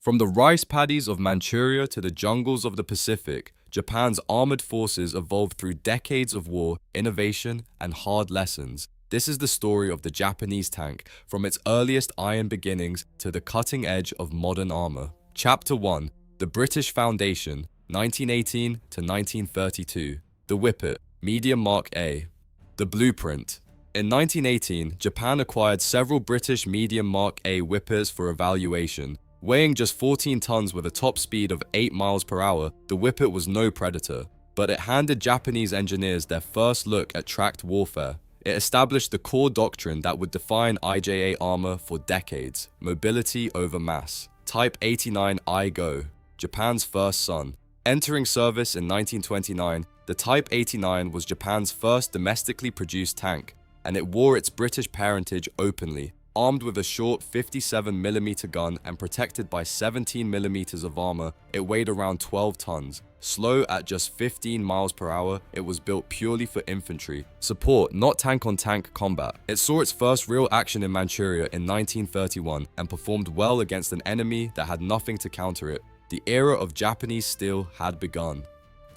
From the rice paddies of Manchuria to the jungles of the Pacific, Japan's armored forces evolved through decades of war, innovation, and hard lessons. This is the story of the Japanese tank, from its earliest iron beginnings to the cutting edge of modern armor. Chapter 1. The British Foundation, 1918 to 1932. The Whippet, Medium Mark A. The Blueprint. In 1918, Japan acquired several British Medium Mark A Whippets for evaluation. Weighing just 14 tons with a top speed of 8 miles per hour, the Whippet was no predator, but it handed Japanese engineers their first look at tracked warfare. It established the core doctrine that would define IJA armor for decades: mobility over mass. Type 89 I-Go, Japan's first son. Entering service in 1929, the Type 89 was Japan's first domestically produced tank, and it wore its British parentage openly. Armed with a short 57mm gun and protected by 17mm of armor, it weighed around 12 tons. Slow at just 15 miles per hour, it was built purely for infantry support, not tank-on-tank combat. It saw its first real action in Manchuria in 1931 and performed well against an enemy that had nothing to counter it. The era of Japanese steel had begun.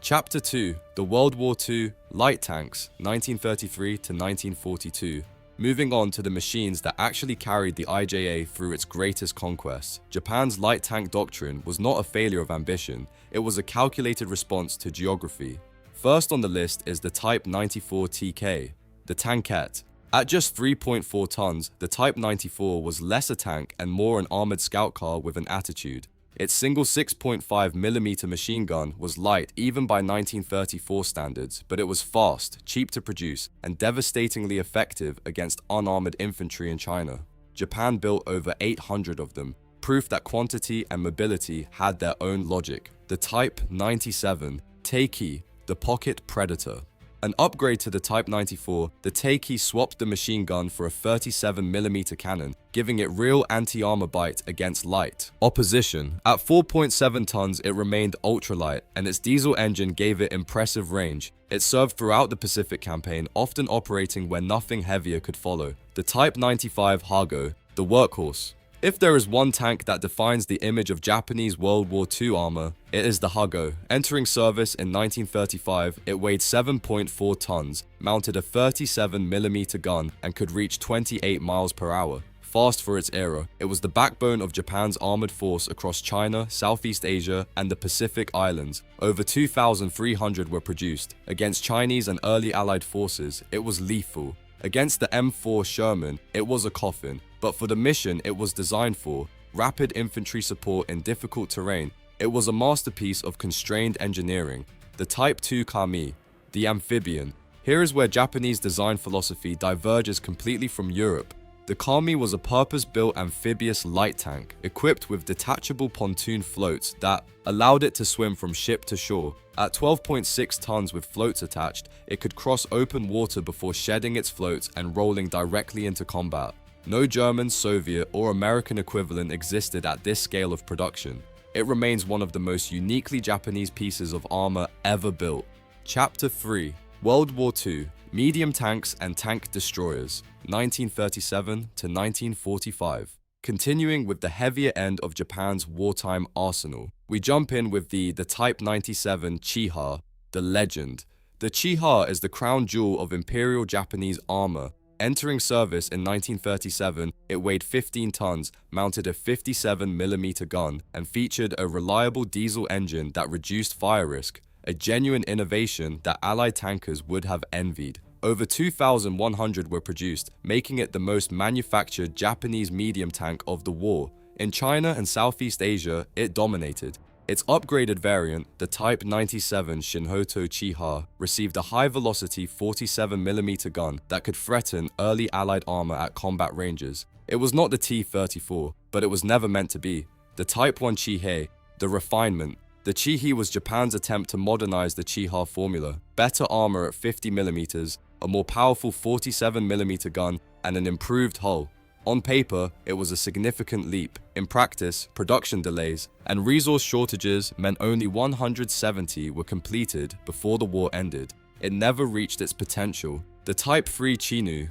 Chapter 2. The World War II Light Tanks, 1933 to 1942. Moving on to the machines that actually carried the IJA through its greatest conquests. Japan's light tank doctrine was not a failure of ambition, it was a calculated response to geography. First on the list is the Type 94 TK, the tankette. At just 3.4 tons, the Type 94 was less a tank and more an armored scout car with an attitude. Its single 6.5mm machine gun was light even by 1934 standards, but it was fast, cheap to produce, and devastatingly effective against unarmored infantry in China. Japan built over 800 of them, proof that quantity and mobility had their own logic. The Type 97 Teiki, the Pocket Predator. An upgrade to the Type 94, the Teiki swapped the machine gun for a 37mm cannon, giving it real anti-armor bite against light opposition. At 4.7 tons, it remained ultralight, and its diesel engine gave it impressive range. It served throughout the Pacific campaign, often operating where nothing heavier could follow. The Type 95 Hago, the workhorse. If there is one tank that defines the image of Japanese World War II armor, it is the Hago. Entering service in 1935, it weighed 7.4 tons, mounted a 37mm gun, and could reach 28 miles per hour. Fast for its era, it was the backbone of Japan's armored force across China, Southeast Asia, and the Pacific Islands. Over 2,300 were produced. Against Chinese and early Allied forces, it was lethal. Against the M4 Sherman, it was a coffin, but for the mission it was designed for, rapid infantry support in difficult terrain, it was a masterpiece of constrained engineering. The Type 2 Kami, the amphibian. Here is where Japanese design philosophy diverges completely from Europe. The Kami was a purpose-built amphibious light tank, equipped with detachable pontoon floats that allowed it to swim from ship to shore. At 12.6 tons with floats attached, it could cross open water before shedding its floats and rolling directly into combat. No German, Soviet, or American equivalent existed at this scale of production. It remains one of the most uniquely Japanese pieces of armor ever built. Chapter 3. World War II Medium Tanks and Tank Destroyers, 1937 to 1945. Continuing with the heavier end of Japan's wartime arsenal, we jump in with the Type 97 Chiha, the legend. The Chiha is the crown jewel of Imperial Japanese armor. Entering service in 1937, it weighed 15 tons, mounted a 57mm gun, and featured a reliable diesel engine that reduced fire risk, a genuine innovation that Allied tankers would have envied. Over 2,100 were produced, making it the most manufactured Japanese medium tank of the war. In China and Southeast Asia, it dominated. Its upgraded variant, the Type 97 Shinhoto Chiha, received a high-velocity 47mm gun that could threaten early Allied armor at combat ranges. It was not the T-34, but it was never meant to be. The Type 1 Chihei, the refinement. The Chihi was Japan's attempt to modernize the Chiha formula. Better armor at 50mm, a more powerful 47mm gun, and an improved hull. On paper, it was a significant leap. In practice, production delays and resource shortages meant only 170 were completed before the war ended. It never reached its potential. The Type 3 Chinu.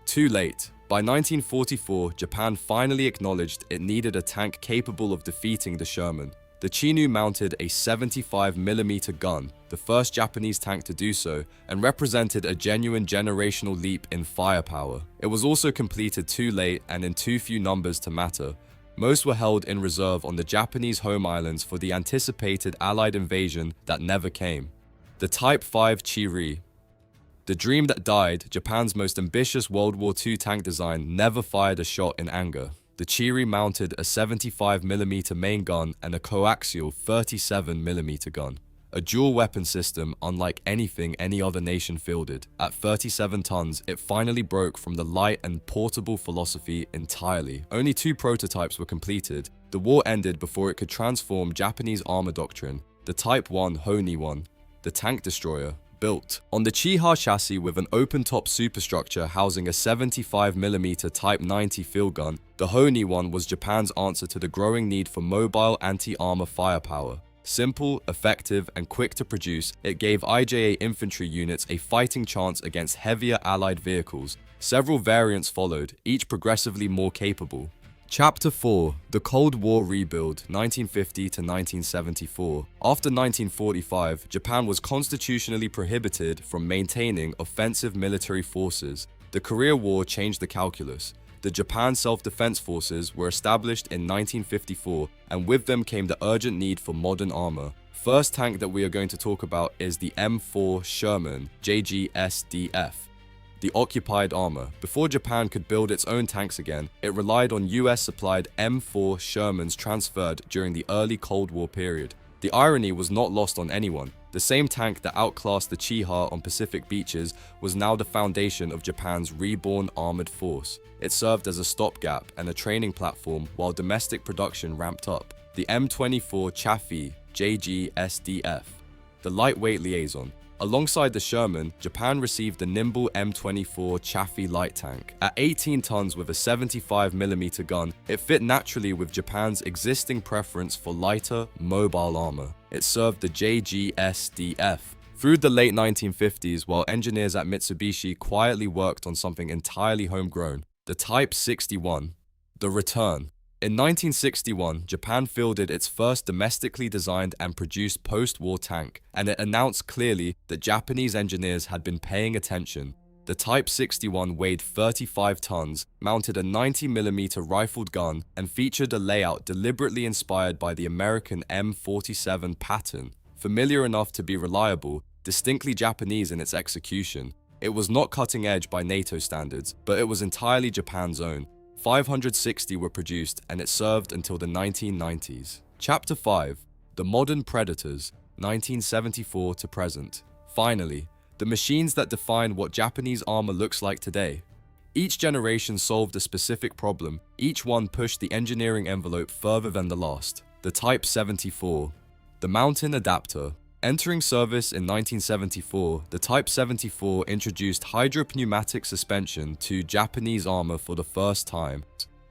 Too late. By 1944, Japan finally acknowledged it needed a tank capable of defeating the Sherman. The Chinu mounted a 75mm gun, the first Japanese tank to do so, and represented a genuine generational leap in firepower. It was also completed too late and in too few numbers to matter. Most were held in reserve on the Japanese home islands for the anticipated Allied invasion that never came. The Type 5 Chiri. The dream that died, Japan's most ambitious World War II tank design, never fired a shot in anger. The Chiri mounted a 75mm main gun and a coaxial 37mm gun. A dual weapon system unlike anything any other nation fielded. At 37 tons, it finally broke from the light and portable philosophy entirely. Only 2 prototypes were completed. The war ended before it could transform Japanese armor doctrine. The Type 1 Honi-1, the tank destroyer, built on the Chiha chassis with an open-top superstructure housing a 75mm Type 90 field gun, the Honi-1 was Japan's answer to the growing need for mobile anti-armor firepower. Simple, effective, and quick to produce, it gave IJA infantry units a fighting chance against heavier Allied vehicles. Several variants followed, each progressively more capable. Chapter 4. The Cold War Rebuild, 1950 to 1974. After 1945, Japan was constitutionally prohibited from maintaining offensive military forces. The Korea War changed the calculus. The Japan Self-Defense Forces were established in 1954, and with them came the urgent need for modern armor. First tank that we are going to talk about is the M4 Sherman, JGSDF. The occupied armor. Before Japan could build its own tanks again, it relied on US-supplied M4 Shermans transferred during the early Cold War period. The irony was not lost on anyone. The same tank that outclassed the Chiha on Pacific beaches was now the foundation of Japan's reborn armored force. It served as a stopgap and a training platform while domestic production ramped up. The M24 Chaffee, JGSDF. The lightweight liaison. Alongside the Sherman, Japan received the nimble M24 Chaffee light tank. At 18 tons with a 75mm gun, it fit naturally with Japan's existing preference for lighter, mobile armor. It served the JGSDF through the late 1950s while engineers at Mitsubishi quietly worked on something entirely homegrown, the Type 61. The return. In 1961, Japan fielded its first domestically designed and produced post-war tank, and it announced clearly that Japanese engineers had been paying attention. The Type 61 weighed 35 tons, mounted a 90mm rifled gun, and featured a layout deliberately inspired by the American M47 pattern. Familiar enough to be reliable, distinctly Japanese in its execution. It was not cutting edge by NATO standards, but it was entirely Japan's own. 560 were produced, and it served until the 1990s. Chapter 5. The Modern Predators, 1974 to present. Finally, the machines that define what Japanese armor looks like today. Each generation solved a specific problem. Each one pushed the engineering envelope further than the last. The Type 74. The Mountain Adapter. Entering service in 1974, the Type 74 introduced hydropneumatic suspension to Japanese armor for the first time,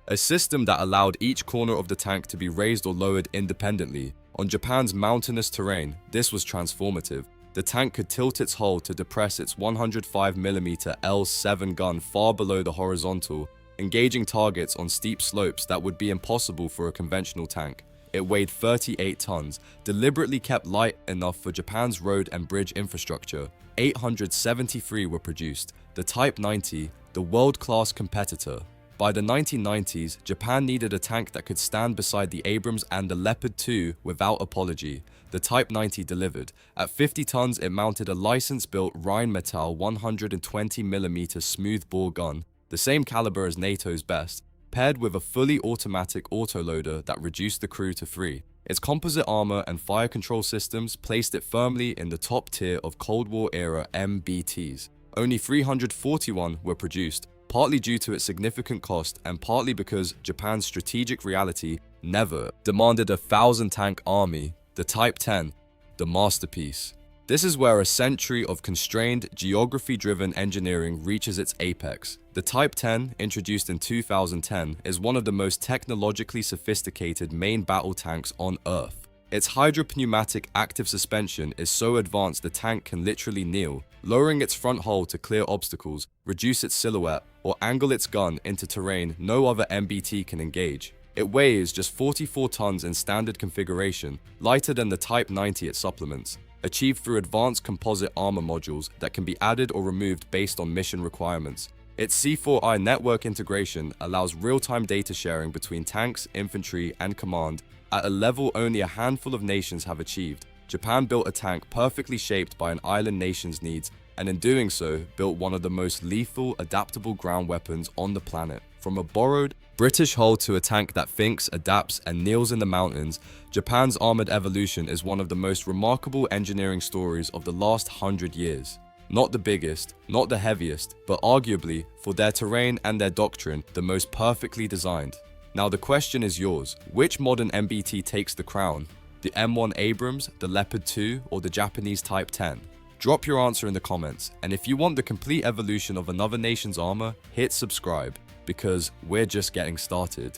a system that allowed each corner of the tank to be raised or lowered independently. On Japan's mountainous terrain, this was transformative. The tank could tilt its hull to depress its 105mm L7 gun far below the horizontal, engaging targets on steep slopes that would be impossible for a conventional tank. It weighed 38 tons, deliberately kept light enough for Japan's road and bridge infrastructure. 873 were produced. The Type 90, the world-class competitor. By the 1990s, Japan needed a tank that could stand beside the Abrams and the Leopard 2 without apology. The Type 90 delivered. At 50 tons, it mounted a license-built Rheinmetall 120mm smoothbore gun, the same caliber as NATO's best, paired with a fully automatic autoloader that reduced the crew to 3. Its composite armor and fire control systems placed it firmly in the top tier of Cold War-era MBTs. Only 341 were produced, partly due to its significant cost and partly because Japan's strategic reality never demanded a 1,000-tank army. The Type 10, the masterpiece. This is where a century of constrained, geography-driven engineering reaches its apex. The Type 10, introduced in 2010, is one of the most technologically sophisticated main battle tanks on Earth. Its hydropneumatic active suspension is so advanced the tank can literally kneel, lowering its front hull to clear obstacles, reduce its silhouette, or angle its gun into terrain no other MBT can engage. It weighs just 44 tons in standard configuration, lighter than the Type 90 it supplements, achieved through advanced composite armor modules that can be added or removed based on mission requirements. Its C4I network integration allows real-time data sharing between tanks, infantry, and command at a level only a handful of nations have achieved. Japan built a tank perfectly shaped by an island nation's needs, and in doing so, built one of the most lethal, adaptable ground weapons on the planet. From a borrowed British hull to a tank that thinks, adapts, and kneels in the mountains, Japan's armored evolution is one of the most remarkable engineering stories of the last 100 years. Not the biggest, not the heaviest, but arguably, for their terrain and their doctrine, the most perfectly designed. Now the question is yours. Which modern MBT takes the crown? The M1 Abrams, the Leopard 2, or the Japanese Type 10? Drop your answer in the comments, and if you want the complete evolution of another nation's armor, hit subscribe, because we're just getting started.